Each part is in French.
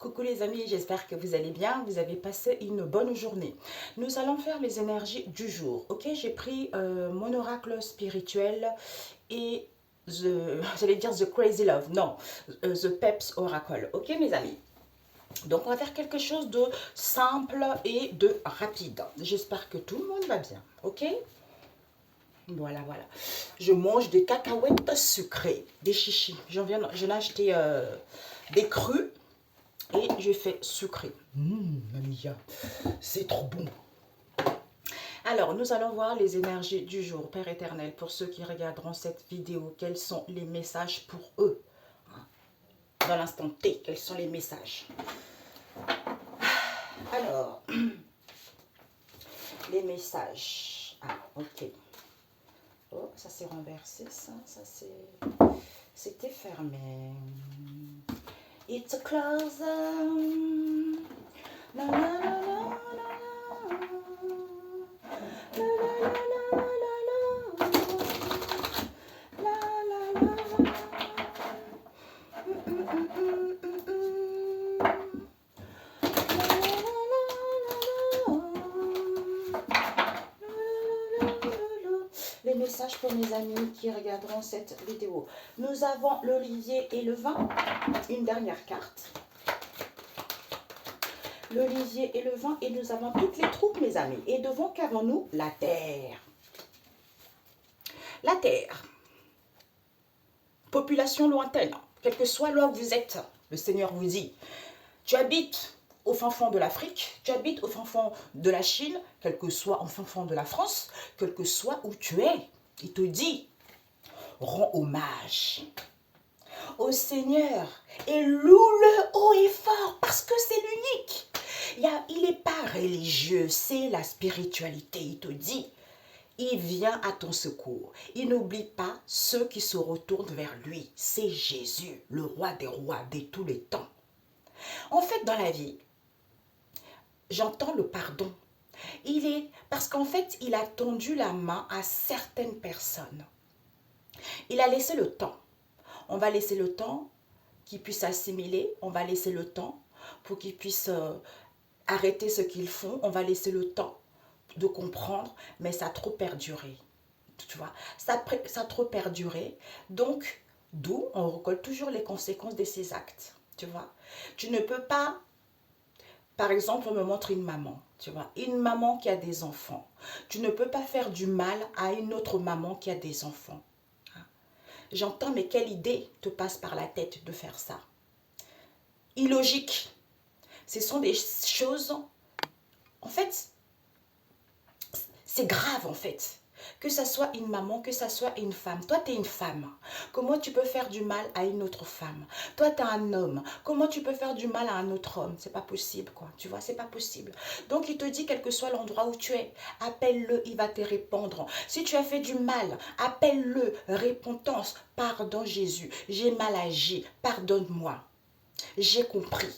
Coucou les amis, j'espère que vous allez bien, vous avez passé une bonne journée. Nous allons faire les énergies du jour, ok? J'ai pris mon oracle spirituel et j'allais dire The Crazy Love, non, The Peps Oracle, ok mes amis? Donc on va faire quelque chose de simple et de rapide. J'espère que tout le monde va bien, ok? Voilà, voilà. Je mange des cacahuètes sucrées, des chichis. J'en ai acheté des crus. Et je fais sucré. Mamia, c'est trop bon. Alors, nous allons voir les énergies du jour, Père éternel. Pour ceux qui regarderont cette vidéo, quels sont les messages pour eux? Dans l'instant T, quels sont les messages? Alors, les messages. Ah, ok. Oh, ça s'est renversé, ça c'était fermé. It's a close. La, la, la, la, les messages pour mes amis qui regarderont cette vidéo. Nous avons l'olivier et le vin. Une dernière carte. L'olivier et le vin. Et nous avons toutes les troupes, mes amis. Et devant qu'avons-nous? La terre. La terre. Population lointaine. Quel que soit là où vous êtes, le Seigneur vous dit, tu habites au fin fond de l'Afrique, tu habites au fin fond de la Chine, quel que soit au fin fond de la France, quel que soit où tu es, il te dit, rends hommage au Seigneur et loue-le haut et fort parce que c'est l'unique. Il n'est pas religieux, c'est la spiritualité. Il te dit, il vient à ton secours. Il n'oublie pas ceux qui se retournent vers lui. C'est Jésus, le roi des rois de tous les temps. En fait, dans la vie, j'entends le pardon. Parce qu'en fait, il a tendu la main à certaines personnes. Il a laissé le temps. On va laisser le temps qu'ils puissent assimiler. On va laisser le temps pour qu'ils puissent arrêter ce qu'ils font. On va laisser le temps de comprendre, mais ça a trop perduré. Tu vois, ça a trop perduré. Donc, d'où on récolte toujours les conséquences de ces actes. Tu vois, tu ne peux pas. Par exemple, on me montre une maman, tu vois, une maman qui a des enfants. Tu ne peux pas faire du mal à une autre maman qui a des enfants. J'entends, mais quelle idée te passe par la tête de faire ça? Illogique. Ce sont des choses, en fait, c'est grave en fait. Que ça soit une maman, que ça soit une femme. Toi, tu es une femme. Comment tu peux faire du mal à une autre femme? Toi, tu es un homme. Comment tu peux faire du mal à un autre homme? C'est pas possible, quoi. Tu vois, c'est pas possible. Donc, il te dit, quel que soit l'endroit où tu es, appelle-le, il va te répondre. Si tu as fait du mal, appelle-le, repentance, pardon Jésus. J'ai mal agi, pardonne-moi. J'ai compris.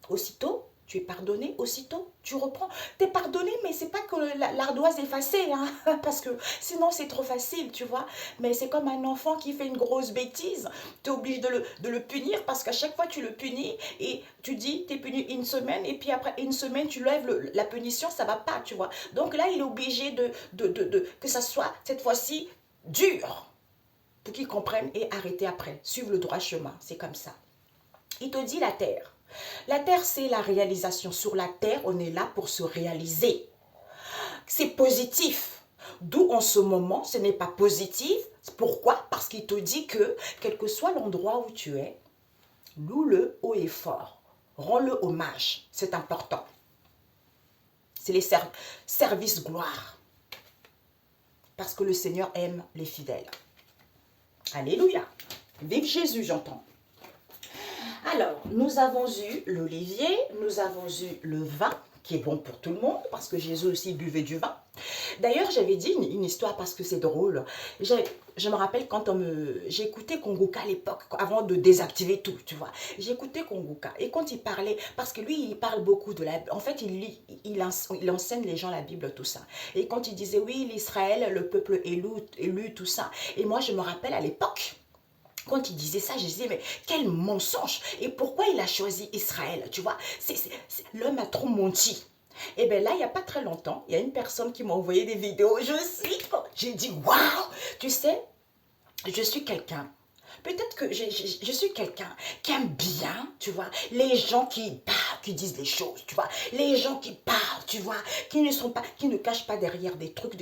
Aussitôt, tu es pardonné, aussitôt, tu reprends. Tu es pardonné, mais c'est pas que l'ardoise est effacée, hein, parce que sinon c'est trop facile, tu vois. Mais c'est comme un enfant qui fait une grosse bêtise. Tu es obligé de le punir parce qu'à chaque fois tu le punis et tu dis, tu es puni une semaine et puis après une semaine, tu lèves la punition, ça va pas, tu vois. Donc là, il est obligé que ça soit cette fois-ci dur pour qu'il comprenne et arrêter après. Suivre le droit chemin, c'est comme ça. Il te dit la terre. La terre, c'est la réalisation. Sur la terre, on est là pour se réaliser. C'est positif. D'où en ce moment, ce n'est pas positif. Pourquoi? Parce qu'il te dit que, quel que soit l'endroit où tu es, loue-le haut et fort. Rends-le hommage. C'est important. C'est les services gloire. Parce que le Seigneur aime les fidèles. Alléluia. Vive Jésus, j'entends. Alors, nous avons eu l'olivier, nous avons eu le vin, qui est bon pour tout le monde, parce que Jésus aussi buvait du vin. D'ailleurs, j'avais dit une histoire parce que c'est drôle. Je me rappelle quand j'écoutais Kongoka à l'époque, avant de désactiver tout, tu vois. J'écoutais Kongoka, et quand il parlait, parce que lui, il parle beaucoup de la... En fait, il enseigne les gens la Bible, tout ça. Et quand il disait, oui, l'Israël, le peuple élu, tout ça. Et moi, je me rappelle à l'époque, quand il disait ça, je disais, mais quel mensonge. Et pourquoi il a choisi Israël, tu vois? L'homme a trop menti. Et bien là, il n'y a pas très longtemps, il y a une personne qui m'a envoyé des vidéos. J'ai dit, waouh, tu sais, je suis quelqu'un. Peut-être que je suis quelqu'un qui aime bien, tu vois, les gens qui parlent, qui disent les choses, tu vois, les gens qui parlent, tu vois, qui ne cachent pas derrière des trucs.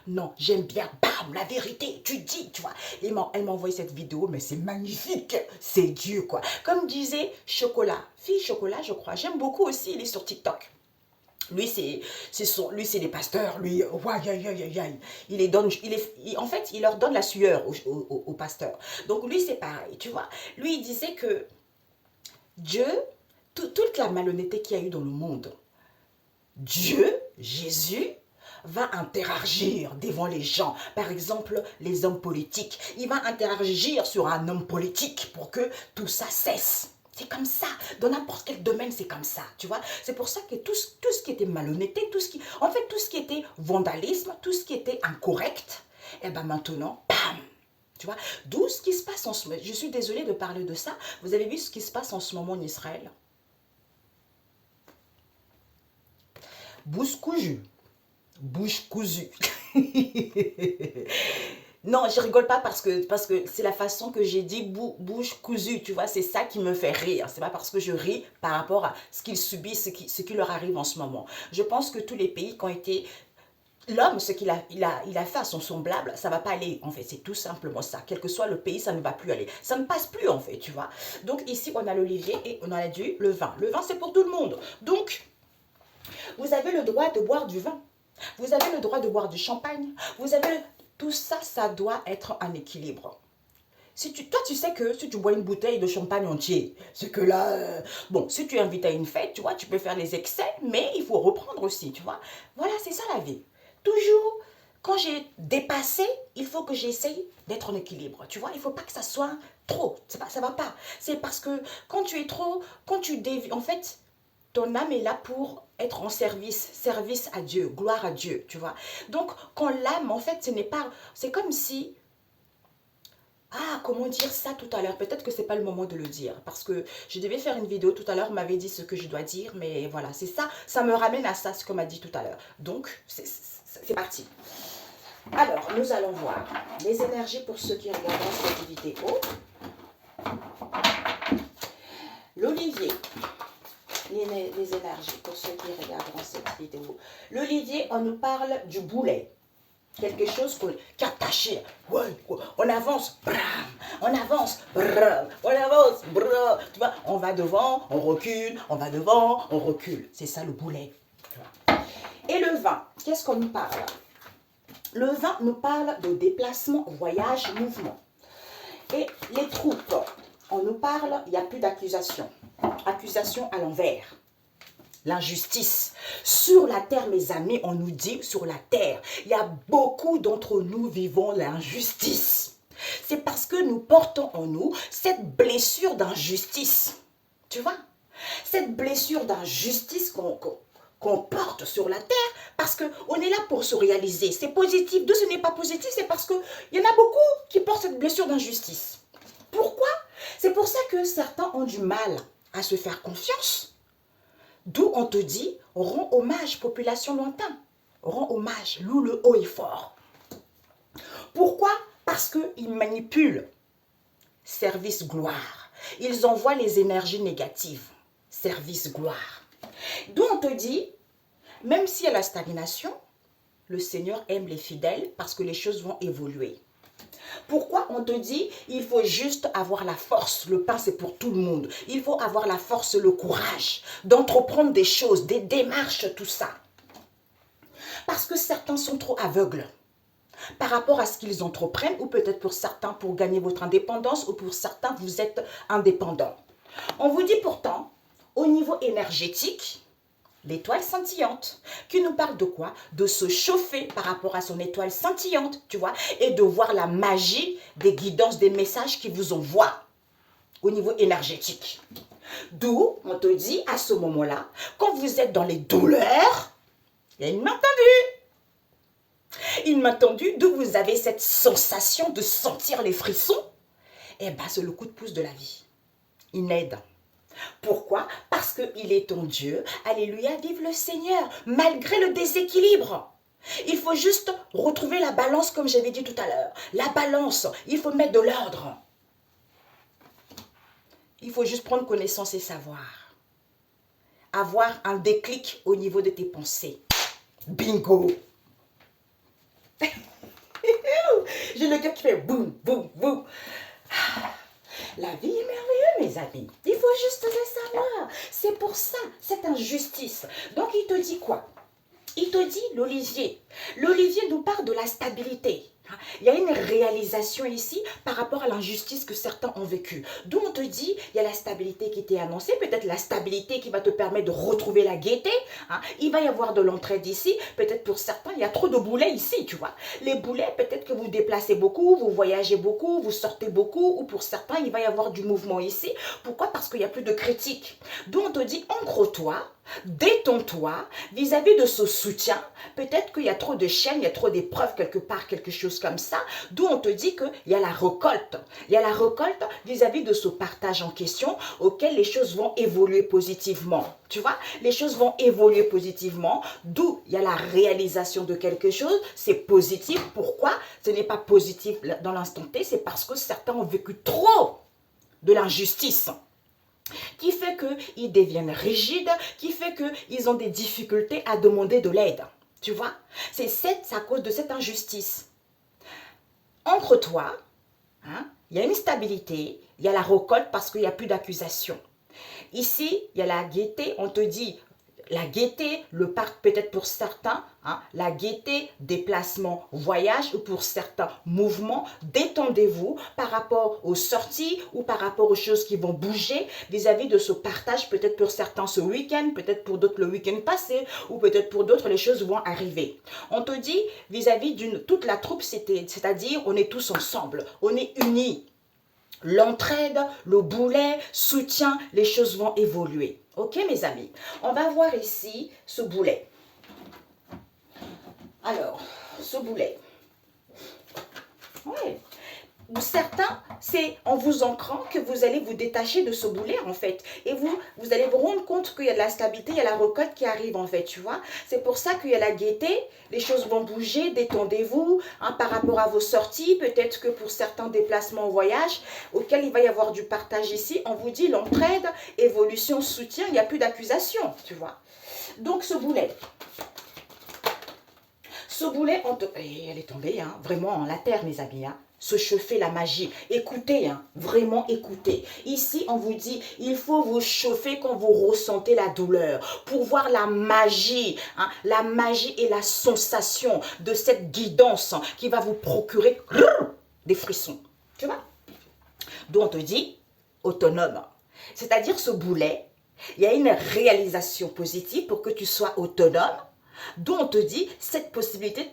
Non, j'aime bien, bam, la vérité, tu dis, tu vois. Elle m'a envoyé cette vidéo, mais c'est magnifique, c'est Dieu, quoi. Comme disait Chocolat, fille Chocolat, je crois, j'aime beaucoup aussi, il est sur TikTok. Lui, c'est des pasteurs. Lui, il les donne, en fait, il leur donne la sueur aux pasteurs. Donc, lui, c'est pareil, tu vois. Lui, il disait que Dieu, toute la malhonnêteté qu'il y a eu dans le monde, Dieu, Jésus, va interagir devant les gens. Par exemple, les hommes politiques. Il va interagir sur un homme politique pour que tout ça cesse. C'est comme ça. Dans n'importe quel domaine, c'est comme ça. Tu vois? C'est pour ça que tout ce qui était malhonnêteté, tout ce qui était vandalisme, tout ce qui était incorrect, et bien maintenant, bam! Tu vois? D'où ce qui se passe en ce moment. Je suis désolée de parler de ça. Vous avez vu ce qui se passe en ce moment en Israël? Bouche cousue. Bouche cousue. Non, je rigole pas parce que c'est la façon que j'ai dit bouche cousue, tu vois, c'est ça qui me fait rire. C'est pas parce que je ris par rapport à ce qu'ils subissent, ce qui leur arrive en ce moment. Je pense que tous les pays qui ont été... L'homme, ce qu'il a, il a fait à son semblable, ça va pas aller, en fait, c'est tout simplement ça. Quel que soit le pays, ça ne va plus aller. Ça ne passe plus, en fait, tu vois. Donc ici, on a l'olivier et on a le vin. Le vin, c'est pour tout le monde. Donc, vous avez le droit de boire du vin. Vous avez le droit de boire du champagne. Vous avez... Tout ça, ça doit être un équilibre. Toi, tu sais que si tu bois une bouteille de champagne entier, c'est que là, bon, si tu es invité à une fête, tu vois, tu peux faire les excès, mais il faut reprendre aussi, tu vois. Voilà, c'est ça la vie. Toujours, quand j'ai dépassé, il faut que j'essaye d'être en équilibre, tu vois. Il ne faut pas que ça soit trop, ça va pas. C'est parce que quand tu es trop, quand tu dévies, en fait, ton âme est là pour être en service à Dieu, gloire à Dieu, tu vois. Donc, quand l'âme, en fait, ce n'est pas... C'est comme si... Ah, comment dire ça tout à l'heure? Peut-être que ce n'est pas le moment de le dire. Parce que je devais faire une vidéo tout à l'heure, m'avait dit ce que je dois dire. Mais voilà, c'est ça. Ça me ramène à ça, ce qu'on m'a dit tout à l'heure. Donc, c'est parti. Alors, nous allons voir les énergies pour ceux qui regardent cette vidéo. L'olivier. Les énergies pour ceux qui regarderont cette vidéo. L'olivier, on nous parle du boulet. Quelque chose qui est attaché. Ouais, on avance, bram, on avance, bram, on avance, bram. Tu vois, on va devant, on recule, on va devant, on recule. C'est ça le boulet. Et le vin, qu'est-ce qu'on nous parle? Le vin nous parle de déplacement, voyage, mouvement. Et les troupes, on nous parle, il n'y a plus d'accusation. Accusation à l'envers. L'injustice. Sur la terre, mes amis, on nous dit sur la terre, il y a beaucoup d'entre nous vivons l'injustice. C'est parce que nous portons en nous cette blessure d'injustice. Tu vois? Cette blessure d'injustice qu'on porte sur la terre parce qu'on est là pour se réaliser. C'est positif. D'où ce n'est pas positif, c'est parce qu'il y en a beaucoup qui portent cette blessure d'injustice. Pourquoi? C'est pour ça que certains ont du mal à se faire confiance. D'où on te dit, rends hommage, population lointaine. Rends hommage, loue le haut et fort. Pourquoi? Parce qu'ils manipulent. Service gloire. Ils envoient les énergies négatives. Service gloire. D'où on te dit, même s'il y a la stagnation, le Seigneur aime les fidèles parce que les choses vont évoluer. Pourquoi on te dit, il faut juste avoir la force, le pain c'est pour tout le monde. Il faut avoir la force, le courage d'entreprendre des choses, des démarches, tout ça. Parce que certains sont trop aveugles par rapport à ce qu'ils entreprennent, ou peut-être pour certains pour gagner votre indépendance, ou pour certains vous êtes indépendants. On vous dit pourtant, au niveau énergétique, l'étoile scintillante, qui nous parle de quoi? De se chauffer par rapport à son étoile scintillante, tu vois, et de voir la magie des guidances, des messages qui vous envoient au niveau énergétique. D'où, on te dit, à ce moment-là, quand vous êtes dans les douleurs, il y a une main tendue. Une main tendue, d'où vous avez cette sensation de sentir les frissons eh ben, c'est le coup de pouce de la vie. Il aide. Pourquoi? Parce qu'il est ton Dieu. Alléluia, vive le Seigneur, malgré le déséquilibre. Il faut juste retrouver la balance, comme j'avais dit tout à l'heure. La balance, il faut mettre de l'ordre. Il faut juste prendre connaissance et savoir. Avoir un déclic au niveau de tes pensées. Bingo! J'ai le cœur qui fait boum, boum, boum. La vie est merveilleuse, mes amis. Il faut juste le savoir. C'est pour ça, cette injustice. Donc, il te dit quoi? Il te dit l'Olivier. L'Olivier nous parle de la stabilité. Il y a une réalisation ici par rapport à l'injustice que certains ont vécue. D'où on te dit, il y a la stabilité qui t'est annoncée, peut-être la stabilité qui va te permettre de retrouver la gaieté. Il va y avoir de l'entraide ici. Peut-être pour certains, il y a trop de boulets ici, tu vois. Les boulets, peut-être que vous déplacez beaucoup, vous voyagez beaucoup, vous sortez beaucoup. Ou pour certains, il va y avoir du mouvement ici. Pourquoi? Parce qu'il n'y a plus de critiques. D'où on te dit, ancre-toi. Détends-toi vis-à-vis de ce soutien. Peut-être qu'il y a trop de chaînes, il y a trop d'épreuves quelque part, quelque chose comme ça. D'où on te dit qu'il y a la récolte. Il y a la récolte vis-à-vis de ce partage en question auquel les choses vont évoluer positivement. Tu vois, les choses vont évoluer positivement. D'où il y a la réalisation de quelque chose. C'est positif. Pourquoi? Ce n'est pas positif dans l'instant T. C'est parce que certains ont vécu trop de l'injustice, qui fait qu'ils deviennent rigides, qui fait qu'ils ont des difficultés à demander de l'aide. Tu vois? C'est à cause de cette injustice. Entre toi, il y a une stabilité, il y a la récolte parce qu'il n'y a plus d'accusation. Ici, il y a la gaieté, on te dit, la gaieté, le parc peut-être pour certains, la gaieté, déplacement, voyage, ou pour certains, mouvement. Détendez-vous par rapport aux sorties ou par rapport aux choses qui vont bouger vis-à-vis de ce partage, peut-être pour certains ce week-end, peut-être pour d'autres le week-end passé, ou peut-être pour d'autres les choses vont arriver. On te dit vis-à-vis d'une toute la troupe, c'est-à-dire on est tous ensemble, on est unis. L'entraide, le boulet, soutien, les choses vont évoluer. Ok, mes amis? On va voir ici ce boulet. Alors, ce boulet. Ouais. Ou certains, c'est en vous ancrant que vous allez vous détacher de ce boulet, en fait. Et vous allez vous rendre compte qu'il y a de la stabilité, il y a la récolte qui arrive, en fait, tu vois. C'est pour ça qu'il y a la gaieté, les choses vont bouger, détendez-vous, par rapport à vos sorties. Peut-être que pour certains déplacements au voyage, auxquels il va y avoir du partage ici, on vous dit l'entraide, évolution, soutien, il n'y a plus d'accusation, tu vois. Donc, ce boulet, elle est tombée, vraiment, la terre, mes amis, se chauffer la magie. Écoutez, vraiment écoutez. Ici, on vous dit, il faut vous chauffer quand vous ressentez la douleur pour voir la magie et la sensation de cette guidance qui va vous procurer des frissons. Tu vois? Donc, on te dit, autonome. C'est-à-dire, ce boulet, il y a une réalisation positive pour que tu sois autonome. D'où on te dit, cette possibilité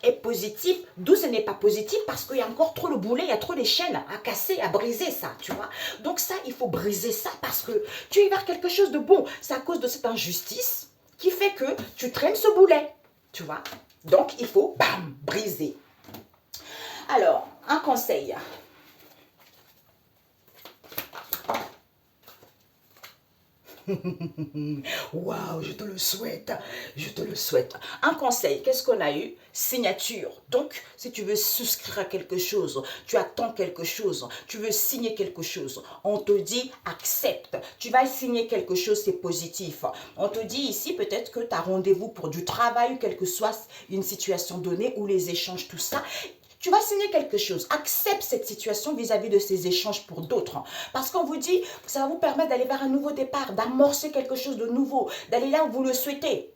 est positive, d'où ce n'est pas positif parce qu'il y a encore trop le boulet, il y a trop les chaînes à casser, à briser ça, tu vois. Donc ça, il faut briser ça parce que tu es vers quelque chose de bon. C'est à cause de cette injustice qui fait que tu traînes ce boulet, tu vois. Donc il faut, bam, briser. Alors, un conseil. Waouh, je te le souhaite, je te le souhaite. Un conseil, qu'est-ce qu'on a eu? Signature. Donc, si tu veux souscrire à quelque chose, tu attends quelque chose, tu veux signer quelque chose, on te dit accepte. Tu vas signer quelque chose, c'est positif. On te dit ici peut-être que tu as rendez-vous pour du travail, quelle que soit une situation donnée ou les échanges, tout ça. Tu vas signer quelque chose. Accepte cette situation vis-à-vis de ces échanges pour d'autres. Parce qu'on vous dit, ça va vous permettre d'aller vers un nouveau départ, d'amorcer quelque chose de nouveau, d'aller là où vous le souhaitez.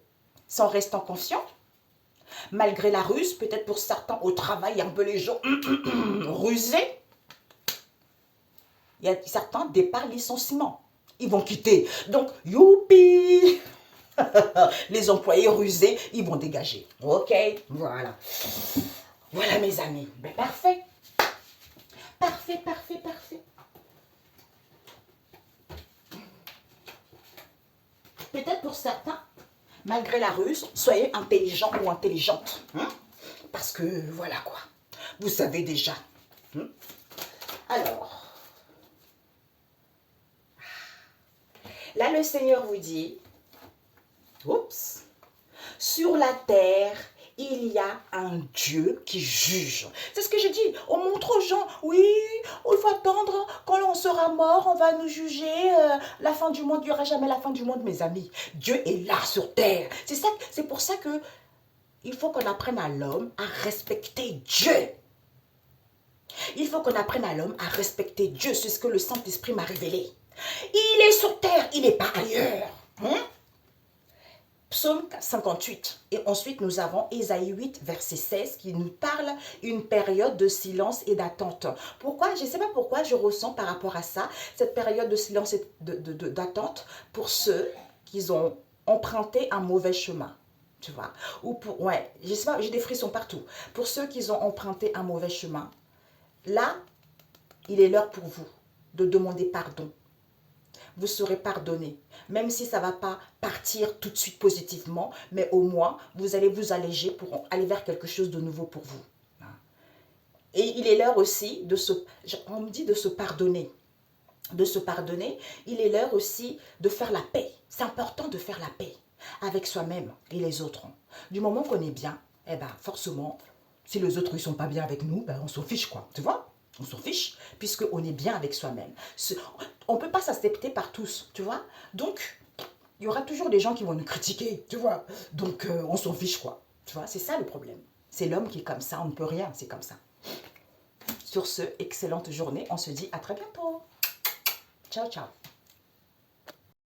Sans restant conscient, malgré la ruse, peut-être pour certains au travail, un peu les gens rusés. Il y a certains départ licenciement. Ils vont quitter. Donc, youpi! Les employés rusés, ils vont dégager. Ok, voilà. Voilà mes amis, ben, parfait. Parfait, parfait, parfait. Peut-être pour certains, malgré la ruse, soyez intelligent ou intelligente. Parce que voilà quoi, vous savez déjà. Là, le Seigneur vous dit, oups, sur la terre, il y a un Dieu qui juge. C'est ce que je dis. On montre aux gens, oui, il faut attendre, quand on sera mort, on va nous juger. La fin du monde, il n'y aura jamais la fin du monde, mes amis. Dieu est là sur terre. C'est pour ça que il faut qu'on apprenne à l'homme à respecter Dieu. Il faut qu'on apprenne à l'homme à respecter Dieu. C'est ce que le Saint-Esprit m'a révélé. Il est sur terre, il n'est pas ailleurs. Psaume 58. Et ensuite, nous avons Ésaïe 8, verset 16, qui nous parle une période de silence et d'attente. Pourquoi? Je ne sais pas pourquoi je ressens par rapport à ça, cette période de silence et d'attente pour ceux qui ont emprunté un mauvais chemin. Tu vois? Ou pour, ouais, je sais pas, j'ai des frissons partout. Pour ceux qui ont emprunté un mauvais chemin, là, il est l'heure pour vous de demander pardon. Vous serez pardonné. Même si ça ne va pas partir tout de suite positivement, mais au moins, vous allez vous alléger pour aller vers quelque chose de nouveau pour vous. Et il est l'heure aussi on me dit de se pardonner. De se pardonner, il est l'heure aussi de faire la paix. C'est important de faire la paix avec soi-même et les autres. Du moment qu'on est bien, eh ben forcément, si les autres ne sont pas bien avec nous, ben on s'en fiche quoi, tu vois? On s'en fiche, puisqu'on est bien avec soi-même. On ne peut pas s'accepter par tous, tu vois? Donc, il y aura toujours des gens qui vont nous critiquer, tu vois? Donc, on s'en fiche, quoi. Tu vois? C'est ça le problème. C'est l'homme qui est comme ça, on ne peut rien, c'est comme ça. Sur ce, excellente journée. On se dit à très bientôt. Ciao, ciao.